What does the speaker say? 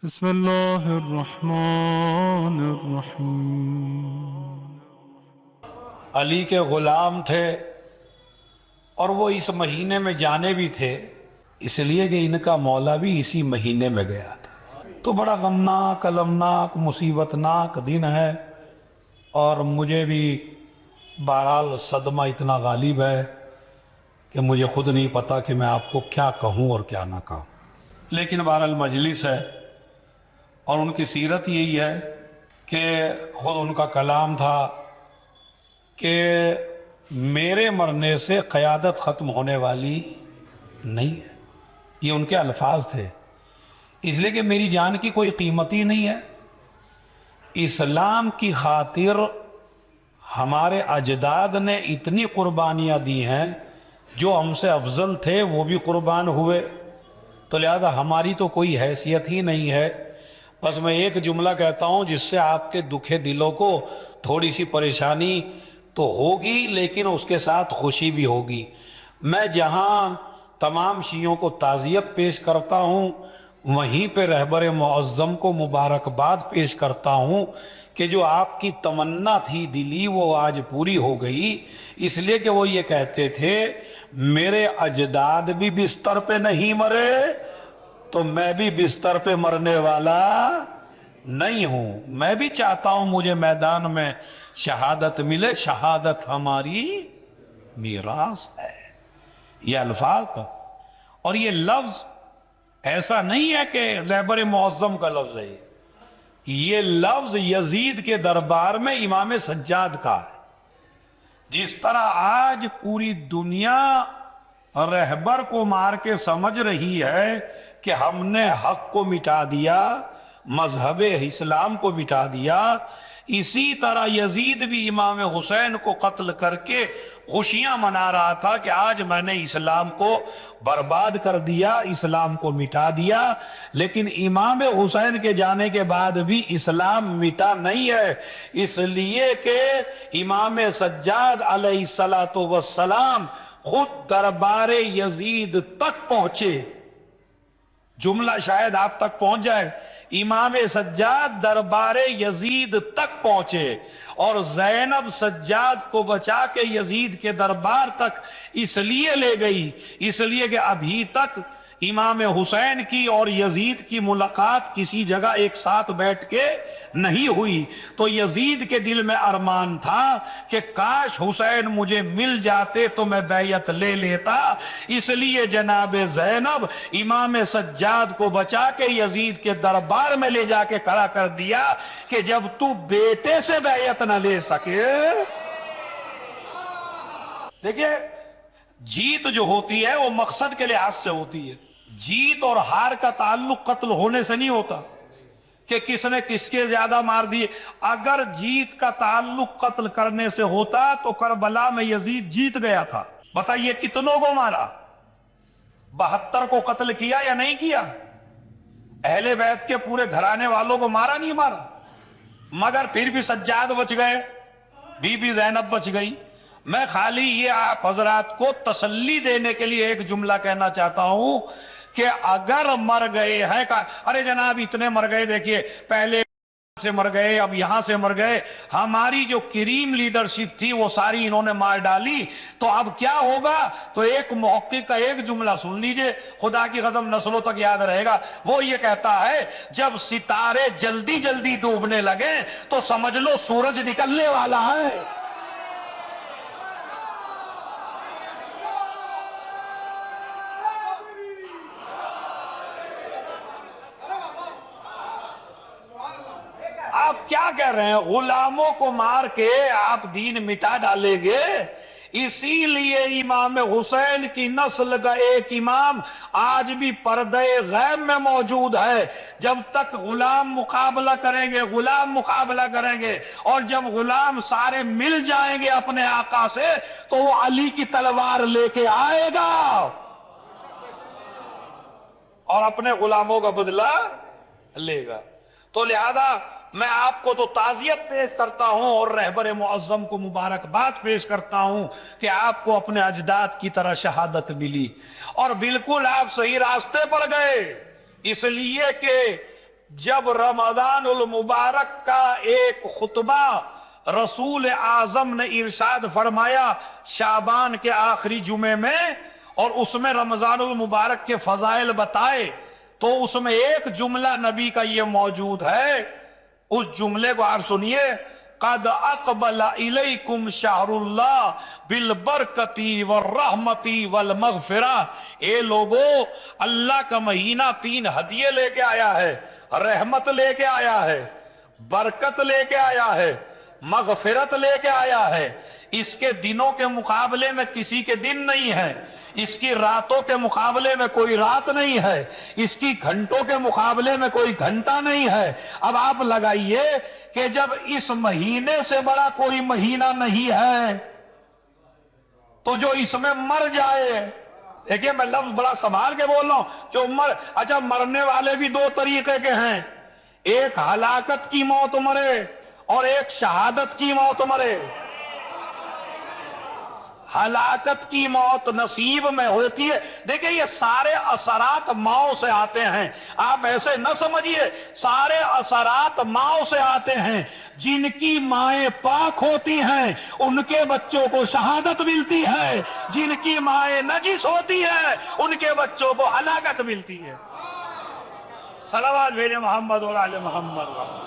بسم اللہ الرحمن الرحیم۔ علی کے غلام تھے اور وہ اس مہینے میں جانے بھی تھے، اس لیے کہ ان کا مولا بھی اسی مہینے میں گیا تھا۔ تو بڑا غمناک، المناک، مصیبتناک دن ہے، اور مجھے بھی بہرحال صدمہ اتنا غالب ہے کہ مجھے خود نہیں پتا کہ میں آپ کو کیا کہوں اور کیا نہ کہوں۔ لیکن بہرحال مجلس ہے اور ان کی سیرت یہی ہے کہ خود ان کا کلام تھا کہ میرے مرنے سے قیادت ختم ہونے والی نہیں ہے۔ یہ ان کے الفاظ تھے، اس لیے کہ میری جان کی کوئی قیمت ہی نہیں ہے۔ اسلام کی خاطر ہمارے اجداد نے اتنی قربانیاں دی ہیں، جو ہم سے افضل تھے وہ بھی قربان ہوئے، تو لہذا ہماری تو کوئی حیثیت ہی نہیں ہے۔ بس میں ایک جملہ کہتا ہوں جس سے آپ کے دکھے دلوں کو تھوڑی سی پریشانی تو ہوگی، لیکن اس کے ساتھ خوشی بھی ہوگی۔ میں جہاں تمام شیعوں کو تعزیت پیش کرتا ہوں، وہیں پہ رہبر معظم کو مبارکباد پیش کرتا ہوں کہ جو آپ کی تمنا تھی دلی وہ آج پوری ہو گئی، اس لیے کہ وہ یہ کہتے تھے میرے اجداد بھی بستر پہ نہیں مرے تو میں بھی بستر پہ مرنے والا نہیں ہوں۔ میں بھی چاہتا ہوں مجھے میدان میں شہادت ملے، شہادت ہماری میراث ہے۔ یہ الفاظ اور یہ لفظ ایسا نہیں ہے کہ رہبر معظم کا لفظ ہے، یہ لفظ یزید کے دربار میں امام سجاد کا ہے۔ جس طرح آج پوری دنیا رہبر کو مار کے سمجھ رہی ہے کہ ہم نے حق کو مٹا دیا، مذہب اسلام کو مٹا دیا، اسی طرح یزید بھی امام حسین کو قتل کر کے خوشیاں منا رہا تھا کہ آج میں نے اسلام کو برباد کر دیا، اسلام کو مٹا دیا۔ لیکن امام حسین کے جانے کے بعد بھی اسلام مٹا نہیں ہے، اس لیے کہ امام سجاد علیہ السلام خود دربار یزید تک پہنچے۔ جملہ شاید آپ تک پہنچ جائے، امام سجاد دربار یزید تک پہنچے اور زینب سجاد کو بچا کے یزید کے دربار تک اس لیے لے گئی، اس لیے کہ ابھی تک امام حسین کی اور یزید کی ملاقات کسی جگہ ایک ساتھ بیٹھ کے نہیں ہوئی۔ تو یزید کے دل میں ارمان تھا کہ کاش حسین مجھے مل جاتے تو میں بیعت لے لیتا، اس لیے جناب زینب امام سجاد کو بچا کے یزید کے دربار میں لے جا کے کھڑا کر دیا کہ جب تو بیٹے سے بیعت نہ لے سکے۔ دیکھیے، جیت جو ہوتی ہے وہ مقصد کے لحاظ سے ہوتی ہے۔ جیت اور ہار کا تعلق قتل ہونے سے نہیں ہوتا کہ کس نے کس کے زیادہ مار دیے۔ اگر جیت کا تعلق قتل کرنے سے ہوتا تو کربلا میں یزید جیت گیا تھا۔ بتائیے کتنوں کو مارا؟ 72 کو قتل کیا یا نہیں کیا؟ اہل بیت کے پورے گھرانے والوں کو مارا نہیں مارا؟ مگر پھر بھی سجاد بچ گئے، بی بی زینب بچ گئی۔ میں خالی یہ آپ حضرات کو تسلی دینے کے لیے ایک جملہ کہنا چاہتا ہوں کہ اگر مر گئے ہیں، ارے جناب اتنے مر گئے، دیکھیے پہلے سے مر گئے، اب یہاں سے مر گئے، ہماری جو کریم لیڈرشپ تھی وہ ساری انہوں نے مار ڈالی، تو اب کیا ہوگا؟ تو ایک محقق کا ایک جملہ سن لیجئے، خدا کی قسم نسلوں تک یاد رہے گا۔ وہ یہ کہتا ہے جب ستارے جلدی جلدی ڈوبنے لگے تو سمجھ لو سورج نکلنے والا ہے۔ آپ کیا کہہ رہے ہیں؟ غلاموں کو مار کے آپ دین مٹا ڈالیں گے؟ اسی لیے امام حسین کی نسل کا ایک امام آج بھی پردے غیب میں موجود ہے۔ جب تک غلام مقابلہ کریں گے، غلام مقابلہ کریں گے، اور جب غلام سارے مل جائیں گے اپنے آقا سے تو وہ علی کی تلوار لے کے آئے گا اور اپنے غلاموں کا بدلہ لے گا۔ تو لہذا میں آپ کو تو تعزیت پیش کرتا ہوں اور رہبر معظم کو مبارکباد پیش کرتا ہوں کہ آپ کو اپنے اجداد کی طرح شہادت ملی، اور بالکل آپ صحیح راستے پر گئے، اس لیے کہ جب رمضان المبارک کا ایک خطبہ رسول اعظم نے ارشاد فرمایا شعبان کے آخری جمعے میں، اور اس میں رمضان المبارک کے فضائل بتائے، تو اس میں ایک جملہ نبی کا یہ موجود ہے، اس جملے کو آپ سنیے، قد اقبل الیکم شہر اللہ بالبرکتی والرحمتی والمغفرہ، اے لوگو اللہ کا مہینہ 3 ہدیے لے کے آیا ہے، رحمت لے کے آیا ہے، برکت لے کے آیا ہے، مغفرت لے کے آیا ہے۔ اس کے دنوں کے مقابلے میں کسی کے دن نہیں ہے، اس کی راتوں کے مقابلے میں کوئی رات نہیں ہے، اس کی گھنٹوں کے مقابلے میں کوئی گھنٹہ نہیں ہے۔ اب آپ لگائیے کہ جب اس مہینے سے بڑا کوئی مہینہ نہیں ہے تو جو اس میں مر جائے، دیکھیں میں لفظ بڑا سنبھال کے بول رہا ہوں، جو اچھا مرنے والے بھی 2 طریقے کے ہیں، ایک ہلاکت کی موت مرے اور ایک شہادت کی موت مرے۔ ہلاکت کی موت نصیب میں ہوتی ہے، دیکھیں یہ سارے اثرات ماؤں سے آتے ہیں، آپ ایسے نہ سمجھیے، سارے اثرات ماؤں سے آتے ہیں۔ جن کی مائیں پاک ہوتی ہیں ان کے بچوں کو شہادت ملتی ہے، جن کی مائیں نجس ہوتی ہیں ان کے بچوں کو ہلاکت ملتی ہے۔ صلوات بھیجیں محمد اور آل محمد۔